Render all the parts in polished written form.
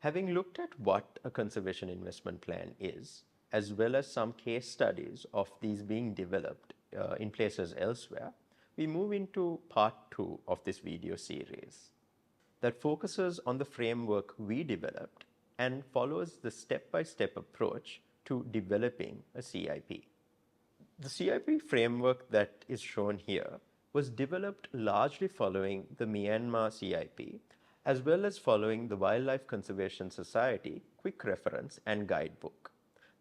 Having looked at what a conservation investment plan is, as well as some case studies of these being developed in places elsewhere, we move into part 2 of this video series that focuses on the framework we developed and follows the step-by-step approach to developing a CIP. The CIP framework that is shown here was developed largely following the Myanmar CIP, as well as following the Wildlife Conservation Society Quick Reference and Guidebook.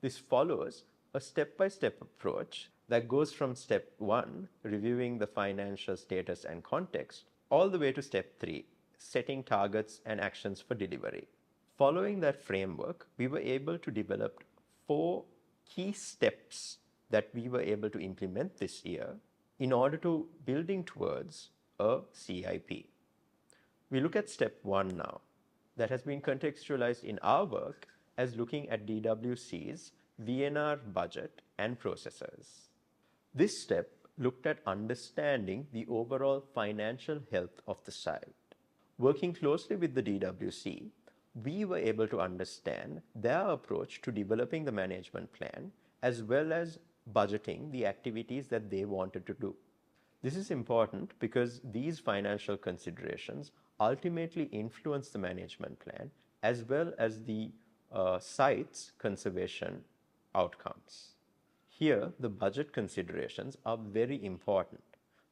This follows a step-by-step approach that goes from step 1, reviewing the financial status and context, all the way to step 3, setting targets and actions for delivery. Following that framework, we were able to develop 4 key steps that we were able to implement this year in order to building towards a CIP. We look at step 1 now, that has been contextualized in our work as looking at DWC's VNR budget and processes. This step looked at understanding the overall financial health of the site. Working closely with the DWC, we were able to understand their approach to developing the management plan as well as budgeting the activities that they wanted to do. This is important because these financial considerations ultimately influence the management plan as well as the site's conservation outcomes. Here, the budget considerations are very important.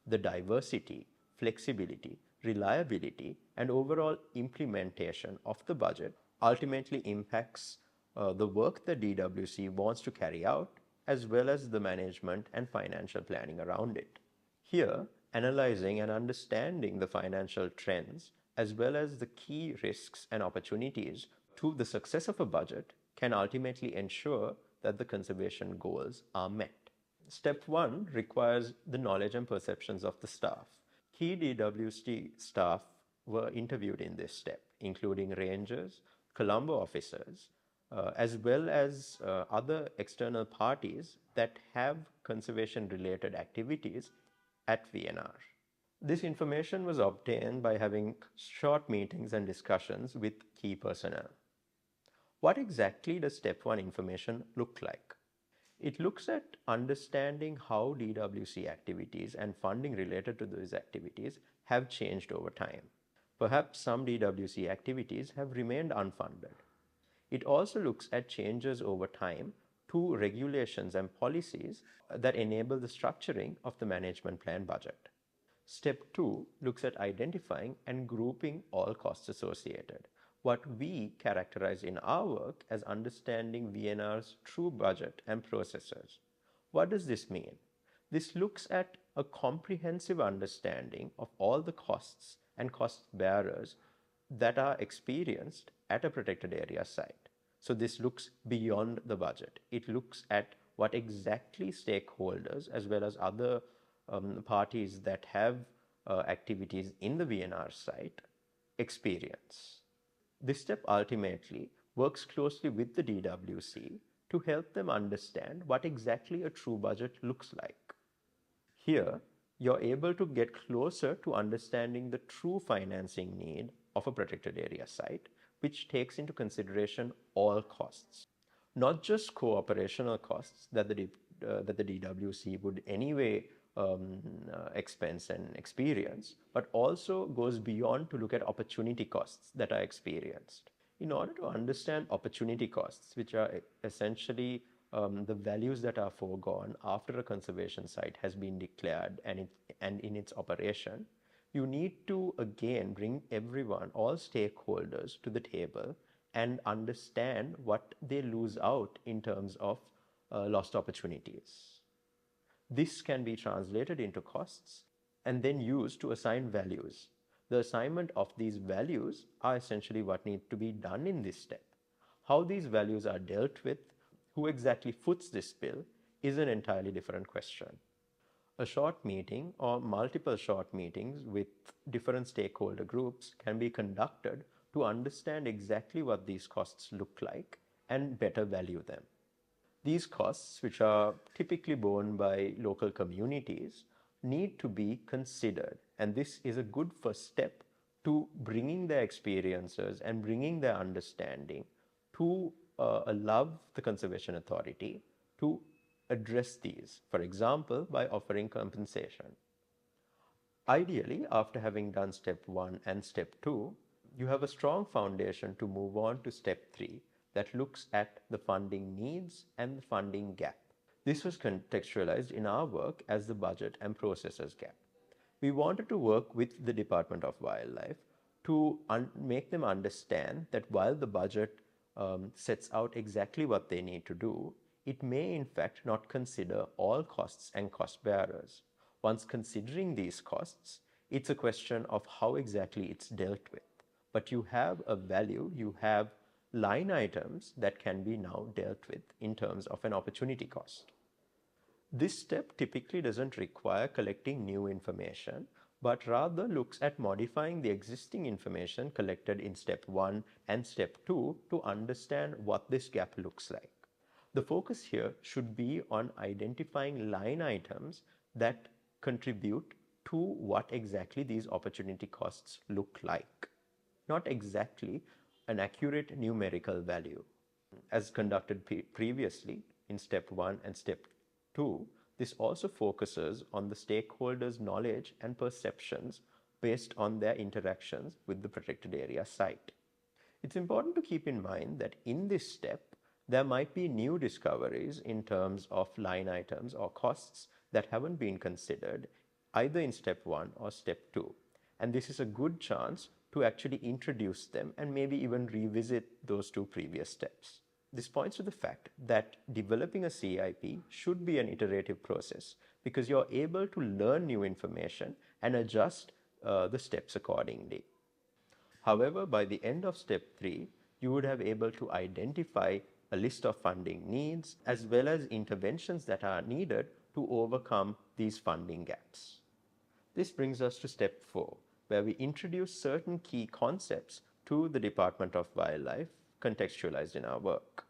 The diversity, flexibility, reliability, and overall implementation of the budget ultimately impacts the work that DWC wants to carry out, as well as the management and financial planning around it. Here, analyzing and understanding the financial trends, as well as the key risks and opportunities to the success of a budget, can ultimately ensure that the conservation goals are met. Step 1 requires the knowledge and perceptions of the staff. Key DWC staff were interviewed in this step, including rangers, Colombo officers, as well as other external parties that have conservation-related activities at VNR. This information was obtained by having short meetings and discussions with key personnel. What exactly does step 1 information look like? It looks at understanding how DWC activities and funding related to those activities have changed over time. Perhaps some DWC activities have remained unfunded. It also looks at changes over time to regulations and policies that enable the structuring of the management plan budget. Step 2 looks at identifying and grouping all costs associated, what we characterize in our work as understanding VNR's true budget and processes. What does this mean? This looks at a comprehensive understanding of all the costs and cost bearers that are experienced at a protected area site. So this looks beyond the budget. It looks at what exactly stakeholders as well as other parties that have activities in the VNR site experience. This step ultimately works closely with the DWC to help them understand what exactly a true budget looks like. Here, you're able to get closer to understanding the true financing need of a protected area site, which takes into consideration all costs, not just co-operational costs that the DWC would anyway expense and experience, but also goes beyond to look at opportunity costs that are experienced. In order to understand opportunity costs, which are essentially the values that are foregone after a conservation site has been declared and in its operation, you need to again bring everyone, all stakeholders to the table and understand what they lose out in terms of lost opportunities. This can be translated into costs and then used to assign values. The assignment of these values are essentially what needs to be done in this step. How these values are dealt with, who exactly foots this bill, is an entirely different question. A short meeting or multiple short meetings with different stakeholder groups can be conducted to understand exactly what these costs look like and better value them. These costs, which are typically borne by local communities, need to be considered, and this is a good first step to bringing their experiences and bringing their understanding to allow the Conservation Authority to address these, for example, by offering compensation. Ideally, after having done step 1 and step 2, you have a strong foundation to move on to step 3 that looks at the funding needs and the funding gap. This was contextualized in our work as the budget and processes gap. We wanted to work with the Department of Wildlife to make them understand that while the budget sets out exactly what they need to do, it may in fact not consider all costs and cost bearers. Once considering these costs, it's a question of how exactly it's dealt with. But you have a value, you have line items that can be now dealt with in terms of an opportunity cost. This step typically doesn't require collecting new information, but rather looks at modifying the existing information collected in step 1 and step 2 to understand what this gap looks like. The focus here should be on identifying line items that contribute to what exactly these opportunity costs look like, not exactly an accurate numerical value. As conducted previously in step 1 and step 2, this also focuses on the stakeholders' knowledge and perceptions based on their interactions with the protected area site. It's important to keep in mind that in this step, there might be new discoveries in terms of line items or costs that haven't been considered either in step 1 or step 2. And this is a good chance to actually introduce them and maybe even revisit those 2 previous steps. This points to the fact that developing a CIP should be an iterative process because you're able to learn new information and adjust the steps accordingly. However, by the end of step 3, you would have able to identify a list of funding needs as well as interventions that are needed to overcome these funding gaps. This brings us to step 4, where we introduce certain key concepts to the Department of Wildlife contextualized in our work.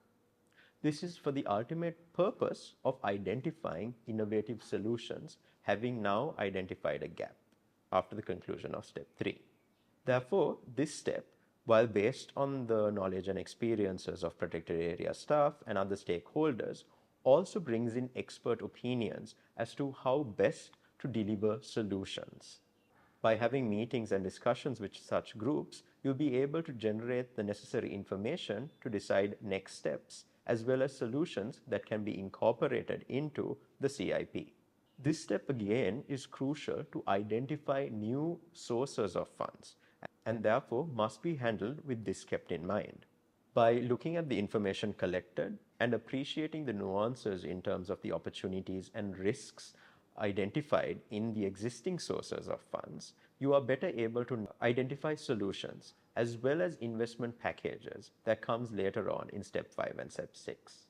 This is for the ultimate purpose of identifying innovative solutions, having now identified a gap after the conclusion of step 3. Therefore, this step, while based on the knowledge and experiences of protected area staff and other stakeholders, also brings in expert opinions as to how best to deliver solutions. By having meetings and discussions with such groups, you'll be able to generate the necessary information to decide next steps, as well as solutions that can be incorporated into the CIP. This step again is crucial to identify new sources of funds and therefore must be handled with this kept in mind. By looking at the information collected and appreciating the nuances in terms of the opportunities and risks identified in the existing sources of funds, you are better able to identify solutions as well as investment packages that comes later on in step 5 and step 6.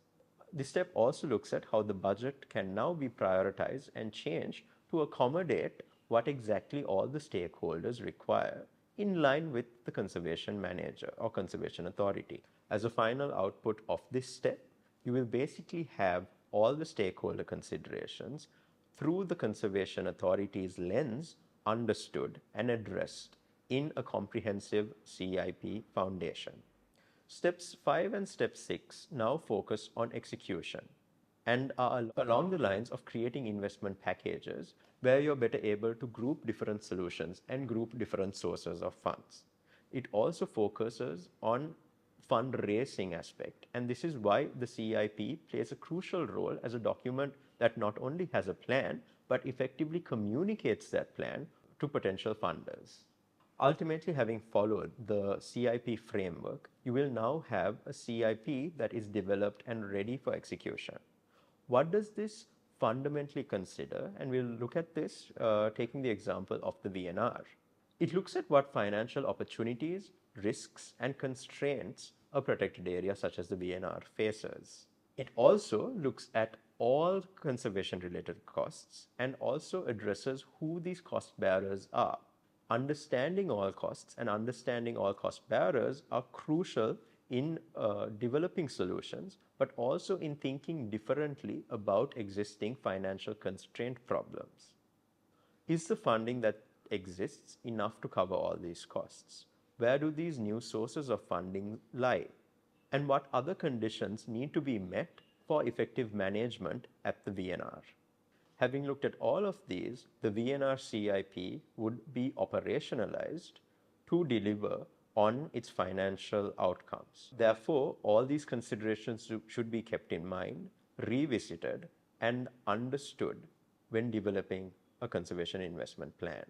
This step also looks at how the budget can now be prioritized and changed to accommodate what exactly all the stakeholders require in line with the conservation manager or conservation authority. As a final output of this step, you will basically have all the stakeholder considerations through the conservation authority's lens understood and addressed in a comprehensive CIP foundation. Steps 5 and step 6 now focus on execution and are along the lines of creating investment packages where you're better able to group different solutions and group different sources of funds. It also focuses on fundraising aspect, and this is why the CIP plays a crucial role as a document that not only has a plan but effectively communicates that plan to potential funders. Ultimately, having followed the CIP framework, you will now have a CIP that is developed and ready for execution. What does this fundamentally consider? And we'll look at this taking the example of the VNR. It looks at what financial opportunities, risks, and constraints a protected area such as the VNR faces. It also looks at all conservation-related costs and also addresses who these cost bearers are. Understanding all costs and understanding all cost bearers are crucial in developing solutions, but also in thinking differently about existing financial constraint problems. Is the funding that exists enough to cover all these costs? Where do these new sources of funding lie? And what other conditions need to be met for effective management at the VNR? Having looked at all of these, the VNR CIP would be operationalized to deliver on its financial outcomes. Therefore, all these considerations should be kept in mind, revisited, and understood when developing a conservation investment plan.